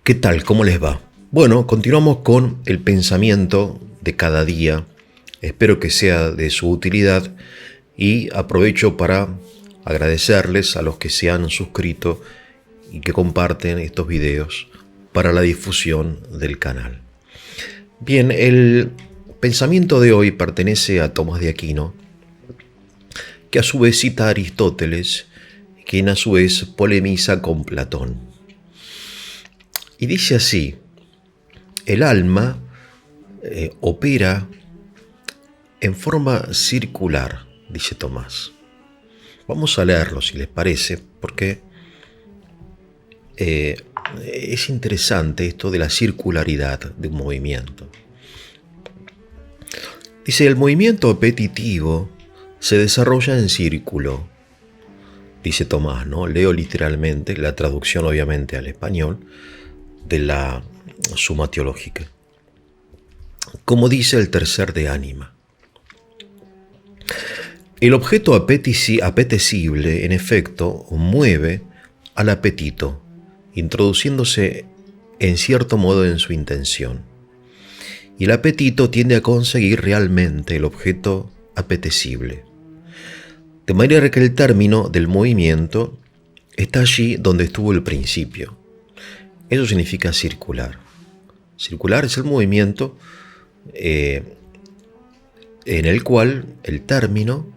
¿Qué tal? ¿Cómo les va? Bueno, continuamos con el pensamiento de cada día. Espero que sea de su utilidad y aprovecho para agradecerles a los que se han suscrito y que comparten estos videos para la difusión del canal. Bien, el pensamiento de hoy pertenece a Tomás de Aquino, que a su vez cita a Aristóteles, quien a su vez polemiza con Platón. Y dice así: el alma opera en forma circular, dice Tomás. Vamos a leerlo si les parece, porque es interesante esto de la circularidad de un movimiento. Dice: el movimiento apetitivo se desarrolla en círculo, dice Tomás, ¿no? Leo literalmente la traducción, obviamente, al español de la Suma Teológica. Como dice el tercer de ánima, el objeto apetecible, en efecto, mueve al apetito, introduciéndose en cierto modo en su intención. Y el apetito tiende a conseguir realmente el objeto apetecible. De manera que el término del movimiento está allí donde estuvo el principio. Eso significa circular. Circular es el movimiento en el cual el término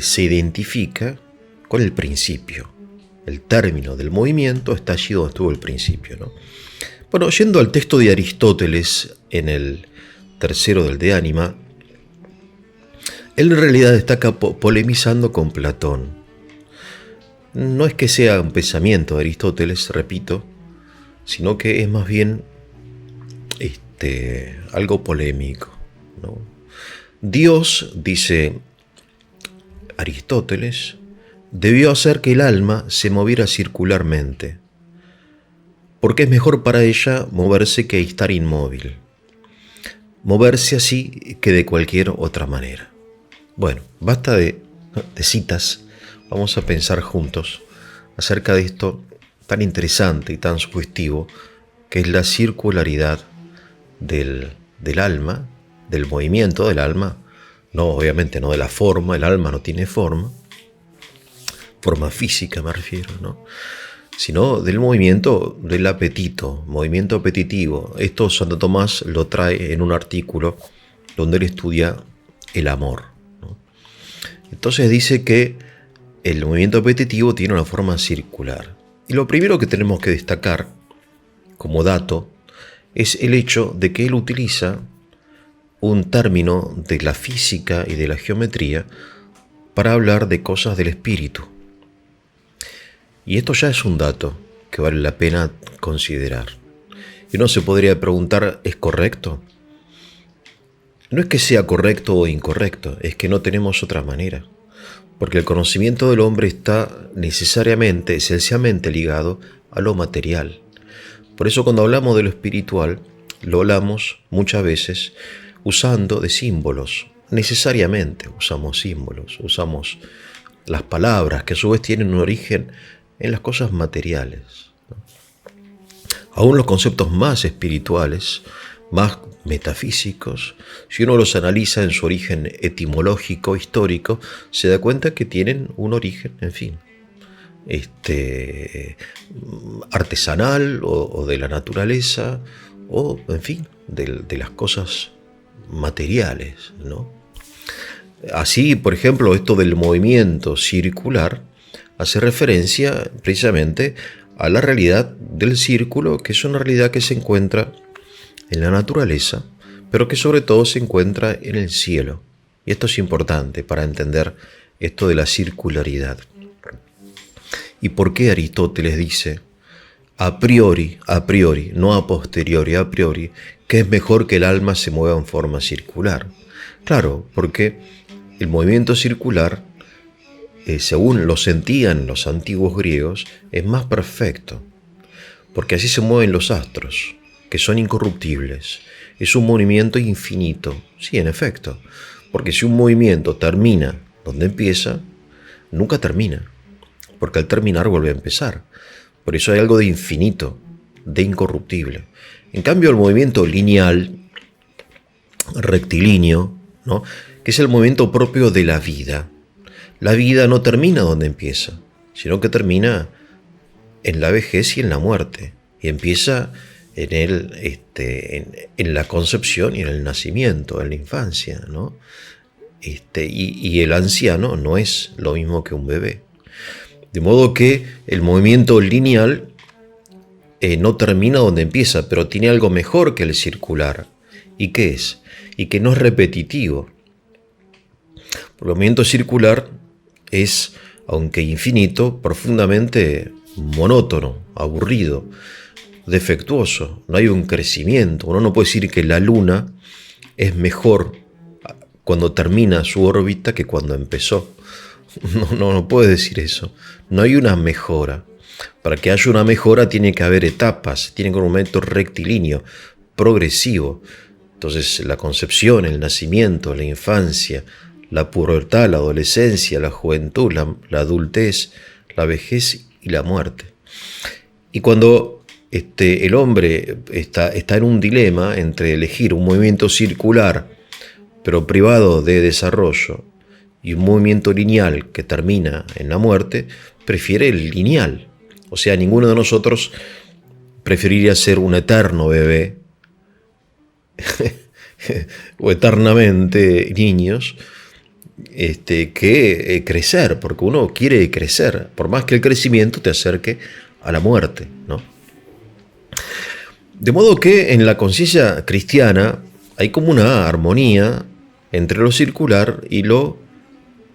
se identifica con el principio. El término del movimiento está allí donde estuvo el principio, ¿no? Bueno, yendo al texto de Aristóteles en el tercero del De Ánima, él en realidad está acá polemizando con Platón. No es que sea un pensamiento de Aristóteles, repito, sino que es más bien algo polémico, ¿no? Dios, dice Aristóteles, debió hacer que el alma se moviera circularmente, porque es mejor para ella moverse que estar inmóvil. Moverse así que de cualquier otra manera. Bueno, basta de citas. Vamos a pensar juntos acerca de esto tan interesante y tan sugestivo que es la circularidad del alma, del movimiento del alma. No, obviamente no de la forma, el alma no tiene forma física me refiero, ¿no? Sino del movimiento del apetito, movimiento apetitivo. Esto Santo Tomás lo trae en un artículo donde él estudia el amor, ¿no? Entonces dice que el movimiento apetitivo tiene una forma circular. Y lo primero que tenemos que destacar como dato es el hecho de que él utiliza un término de la física y de la geometría para hablar de cosas del espíritu. Y esto ya es un dato que vale la pena considerar. Y uno se podría preguntar, ¿es correcto? No es que sea correcto o incorrecto, es que no tenemos otra manera. Porque el conocimiento del hombre está necesariamente, esencialmente ligado a lo material. Por eso cuando hablamos de lo espiritual, lo hablamos muchas veces usando de símbolos. Necesariamente usamos símbolos, usamos las palabras que a su vez tienen un origen en las cosas materiales, ¿no? Aún los conceptos más espirituales, más metafísicos, si uno los analiza en su origen etimológico, histórico, se da cuenta que tienen un origen, en fin, artesanal o de la naturaleza, o, en fin, de las cosas materiales, ¿no? Así, por ejemplo, esto del movimiento circular hace referencia precisamente a la realidad del círculo, que es una realidad que se encuentra en la naturaleza, pero que sobre todo se encuentra en el cielo. Y esto es importante para entender esto de la circularidad. ¿Y por qué Aristóteles dice a priori, no a posteriori, a priori, que es mejor que el alma se mueva en forma circular? Claro, porque el movimiento circular, según lo sentían los antiguos griegos, es más perfecto, porque así se mueven los astros, que son incorruptibles. Es un movimiento infinito, sí, en efecto, porque si un movimiento termina donde empieza, nunca termina, porque al terminar vuelve a empezar. Por eso hay algo de infinito, de incorruptible. En cambio, el movimiento lineal, rectilíneo, ¿no?, que es el movimiento propio de la vida no termina donde empieza, sino que termina en la vejez y en la muerte. Y empieza en la concepción y en el nacimiento, en la infancia, ¿no? Y el anciano no es lo mismo que un bebé. De modo que el movimiento lineal no termina donde empieza, pero tiene algo mejor que el circular. ¿Y qué es? Y que no es repetitivo. El movimiento circular es, aunque infinito, profundamente monótono, aburrido, defectuoso. No hay un crecimiento. Uno no puede decir que la Luna es mejor cuando termina su órbita que cuando empezó. No puede decir eso. No hay una mejora. Para que haya una mejora tiene que haber etapas, tiene que haber un momento rectilíneo, progresivo. Entonces la concepción, el nacimiento, la infancia, la pubertad, la adolescencia, la juventud, la adultez, la vejez y la muerte. Y cuando el hombre está en un dilema entre elegir un movimiento circular pero privado de desarrollo y un movimiento lineal que termina en la muerte, prefiere el lineal. O sea, ninguno de nosotros preferiría ser un eterno bebé o eternamente niños que crecer, porque uno quiere crecer, por más que el crecimiento te acerque a la muerte, ¿no? De modo que en la conciencia cristiana hay como una armonía entre lo circular y lo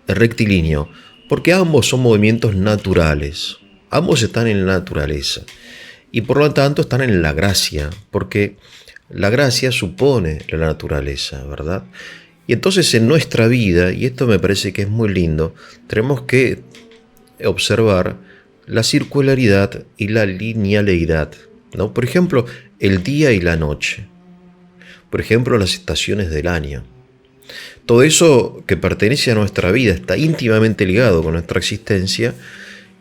rectilíneo, porque ambos son movimientos naturales, ambos están en la naturaleza y por lo tanto están en la gracia, porque la gracia supone la naturaleza, ¿verdad? Y entonces en nuestra vida, y esto me parece que es muy lindo, tenemos que observar la circularidad y la linealidad, ¿no? Por ejemplo, el día y la noche. Por ejemplo, las estaciones del año. Todo eso que pertenece a nuestra vida está íntimamente ligado con nuestra existencia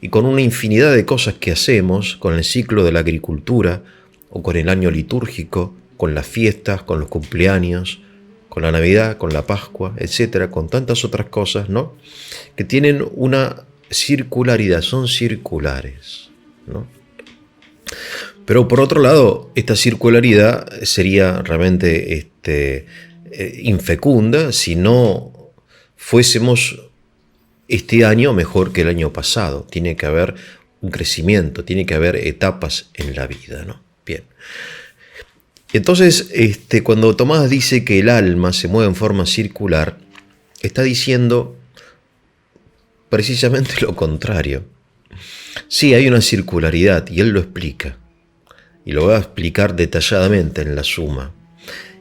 y con una infinidad de cosas que hacemos, con el ciclo de la agricultura o con el año litúrgico, con las fiestas, con los cumpleaños, con la Navidad, con la Pascua, etcétera, con tantas otras cosas, ¿no?, que tienen una circularidad, son circulares, ¿no? Pero por otro lado, esta circularidad sería realmente infecunda si no fuésemos este año mejor que el año pasado. Tiene que haber un crecimiento, tiene que haber etapas en la vida, ¿no? Bien. Entonces, cuando Tomás dice que el alma se mueve en forma circular, está diciendo precisamente lo contrario. Sí, hay una circularidad y él lo explica. Y lo va a explicar detalladamente en la Suma.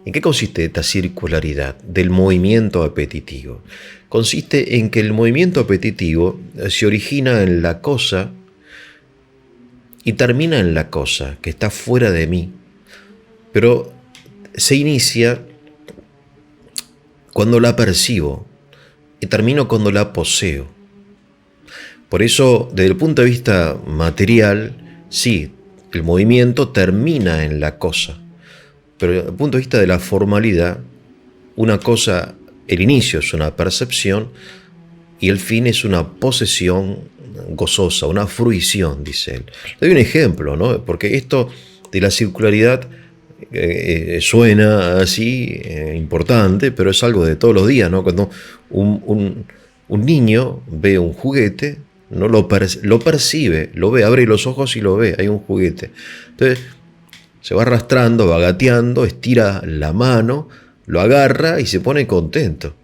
¿En qué consiste esta circularidad del movimiento apetitivo? Consiste en que el movimiento apetitivo se origina en la cosa y termina en la cosa que está fuera de mí, pero se inicia cuando la percibo y termino cuando la poseo. Por eso, desde el punto de vista material, sí, el movimiento termina en la cosa, pero desde el punto de vista de la formalidad, una cosa, el inicio es una percepción y el fin es una posesión gozosa, una fruición, dice él. Le doy un ejemplo, ¿no? Porque esto de la circularidad suena así importante, pero es algo de todos los días, ¿no? Cuando un niño ve un juguete, no lo percibe, lo ve, abre los ojos y lo ve, hay un juguete. Entonces se va arrastrando, va gateando, estira la mano, lo agarra y se pone contento,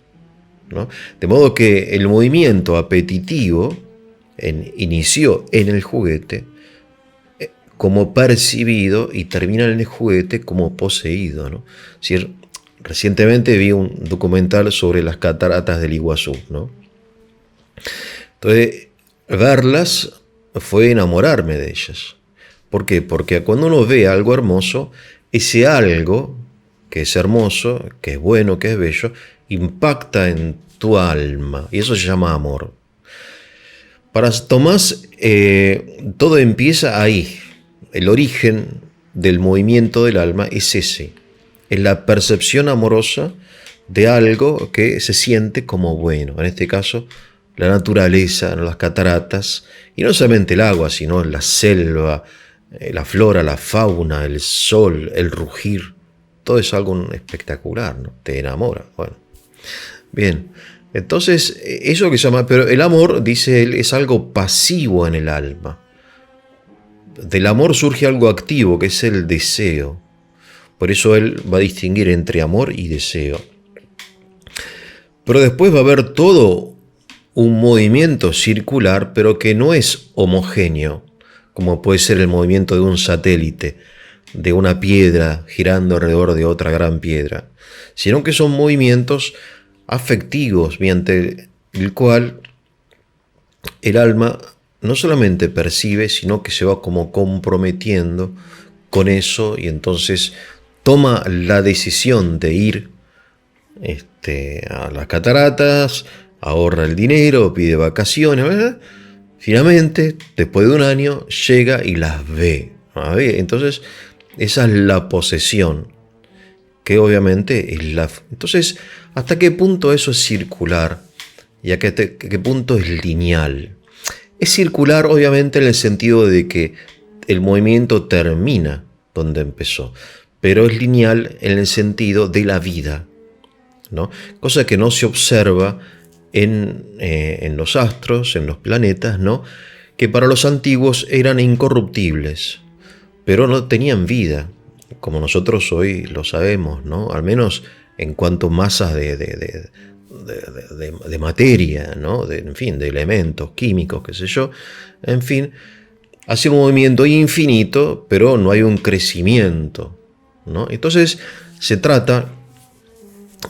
¿no? De modo que el movimiento apetitivo inició en el juguete como percibido y termina en el juguete como poseído, ¿no? Recientemente vi un documental sobre las cataratas del Iguazú, ¿no? Entonces, verlas fue enamorarme de ellas. ¿Por qué? Porque cuando uno ve algo hermoso, ese algo que es hermoso, que es bueno, que es bello, impacta en tu alma. Y eso se llama amor. Para Tomás, todo empieza ahí. El origen del movimiento del alma es ese. Es la percepción amorosa de algo que se siente como bueno. En este caso, la naturaleza, las cataratas, y no solamente el agua, sino la selva, la flora, la fauna, el sol, el rugir. Todo es algo espectacular, ¿no? Te enamora. Bueno, bien. Entonces, eso que se llama, pero el amor, dice él, es algo pasivo en el alma. Del amor surge algo activo, que es el deseo. Por eso él va a distinguir entre amor y deseo. Pero después va a haber todo un movimiento circular, pero que no es homogéneo, como puede ser el movimiento de un satélite, de una piedra girando alrededor de otra gran piedra, sino que son movimientos afectivos, mediante el cual el alma no solamente percibe, sino que se va como comprometiendo con eso y entonces toma la decisión de ir a las cataratas, ahorra el dinero, pide vacaciones, ¿verdad? Finalmente, después de un año, llega y las ve. Entonces, esa es la posesión, que obviamente es la... Entonces, ¿hasta qué punto eso es circular? ¿Y a qué punto es lineal? Es circular, obviamente, en el sentido de que el movimiento termina donde empezó, pero es lineal en el sentido de la vida, ¿no? Cosa que no se observa en los astros, en los planetas, ¿no? Que para los antiguos eran incorruptibles, pero no tenían vida, como nosotros hoy lo sabemos, ¿no? Al menos en cuanto a masas de materia, ¿no? En fin, de elementos químicos, qué sé yo. En fin, hace un movimiento infinito, pero no hay un crecimiento, ¿no? Entonces se trata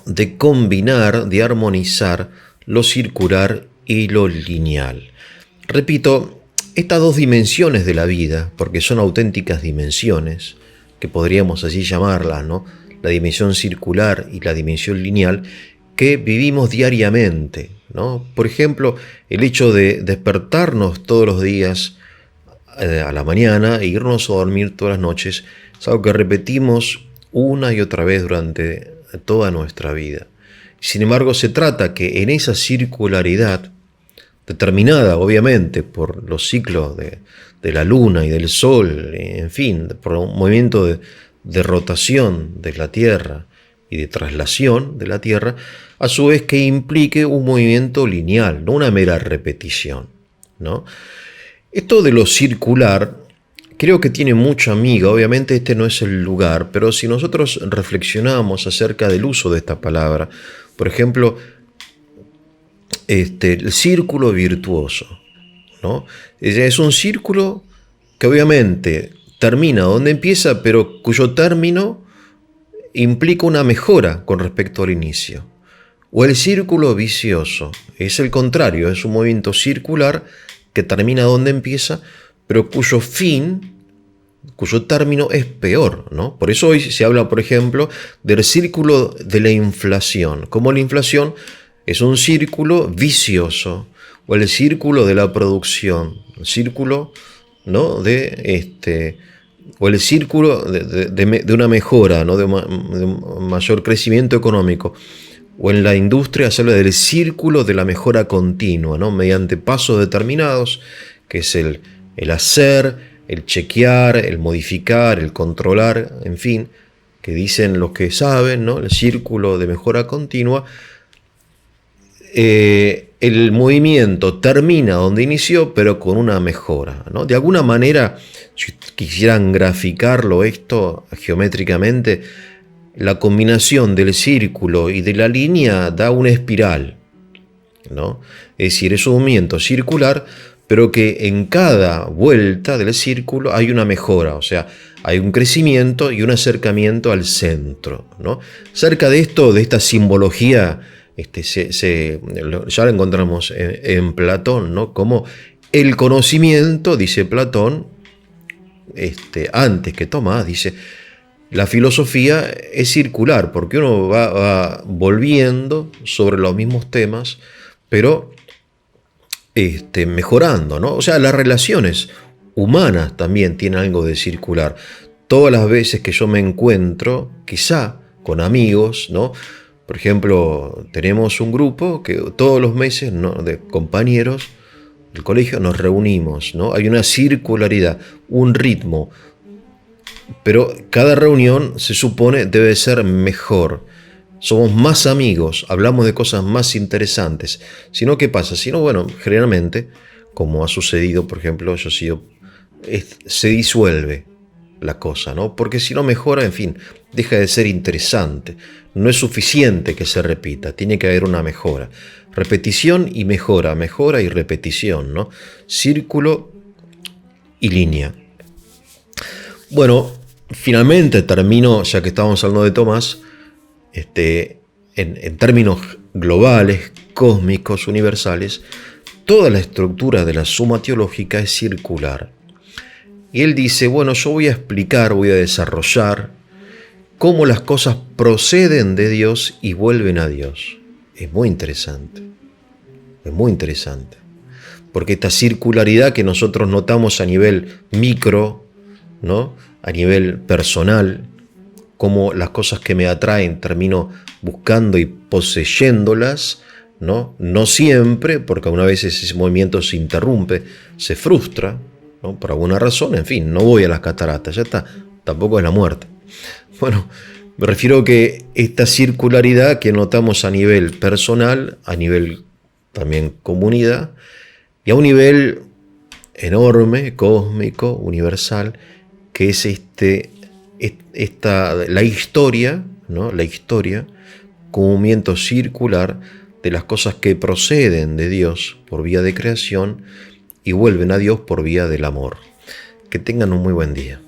de combinar, de armonizar lo circular y lo lineal. Repito, estas dos dimensiones de la vida, porque son auténticas dimensiones, que podríamos así llamarlas, ¿no? La dimensión circular y la dimensión lineal, que vivimos diariamente, ¿no? Por ejemplo, el hecho de despertarnos todos los días a la mañana e irnos a dormir todas las noches es algo que repetimos una y otra vez durante toda nuestra vida. Sin embargo, se trata que en esa circularidad, determinada obviamente por los ciclos de la luna y del sol, en fin, por un movimiento de rotación de la Tierra y de traslación de la Tierra, a su vez que implique un movimiento lineal, no una mera repetición, ¿no? Esto de lo circular creo que tiene mucha amiga. Obviamente este no es el lugar, pero si nosotros reflexionamos acerca del uso de esta palabra, por ejemplo, el círculo virtuoso, ¿no? Es un círculo que obviamente termina donde empieza, pero cuyo término implica una mejora con respecto al inicio. O el círculo vicioso, es el contrario, es un movimiento circular que termina donde empieza, pero cuyo fin, cuyo término es peor, ¿no? Por eso hoy se habla, por ejemplo, del círculo de la inflación, como la inflación es un círculo vicioso, o el círculo de la producción, el círculo, ¿no? O el círculo de una mejora, ¿no? de un mayor crecimiento económico. O en la industria se habla del círculo de la mejora continua, ¿no? Mediante pasos determinados, que es el hacer, el chequear, el modificar, el controlar, en fin, que dicen los que saben, ¿no? El círculo de mejora continua. El movimiento termina donde inició, pero con una mejora, ¿no? De alguna manera, si quisieran graficarlo esto geométricamente, la combinación del círculo y de la línea da una espiral, ¿no? Es decir, es un movimiento circular, pero que en cada vuelta del círculo hay una mejora, o sea, hay un crecimiento y un acercamiento al centro, ¿no? Cerca de esto, de esta simbología, ya lo encontramos en Platón, ¿no? Como el conocimiento, dice Platón, antes que Tomás, dice, la filosofía es circular, porque uno va volviendo sobre los mismos temas, pero mejorando, ¿no? O sea, las relaciones humanas también tienen algo de circular. Todas las veces que yo me encuentro, quizá con amigos, ¿no? Por ejemplo, tenemos un grupo que todos los meses, ¿no?, de compañeros del colegio nos reunimos, ¿no? Hay una circularidad, un ritmo, pero cada reunión se supone debe ser mejor. Somos más amigos, hablamos de cosas más interesantes. Si no, ¿qué pasa? Si no, bueno, generalmente, como ha sucedido, por ejemplo, se disuelve la cosa, ¿no? Porque si no mejora, en fin, deja de ser interesante. No es suficiente que se repita, tiene que haber una mejora. Repetición y mejora, mejora y repetición, ¿no? Círculo y línea. Bueno, finalmente termino, ya que estábamos hablando de Tomás, en términos globales, cósmicos, universales, toda la estructura de la suma teológica es circular. Y él dice, bueno, yo voy a explicar, voy a desarrollar cómo las cosas proceden de Dios y vuelven a Dios. Es muy interesante, porque esta circularidad que nosotros notamos a nivel micro, ¿no?, a nivel personal, cómo las cosas que me atraen termino buscando y poseyéndolas, ¿no? No siempre, porque algunas veces ese movimiento se interrumpe, se frustra, ¿no?, por alguna razón, en fin, no voy a las cataratas, ya está, tampoco es la muerte. Bueno, me refiero a que esta circularidad que notamos a nivel personal, a nivel también comunidad, y a un nivel enorme, cósmico, universal, que es la historia, ¿no?, la historia como un movimiento circular de las cosas que proceden de Dios por vía de creación y vuelven a Dios por vía del amor. Que tengan un muy buen día.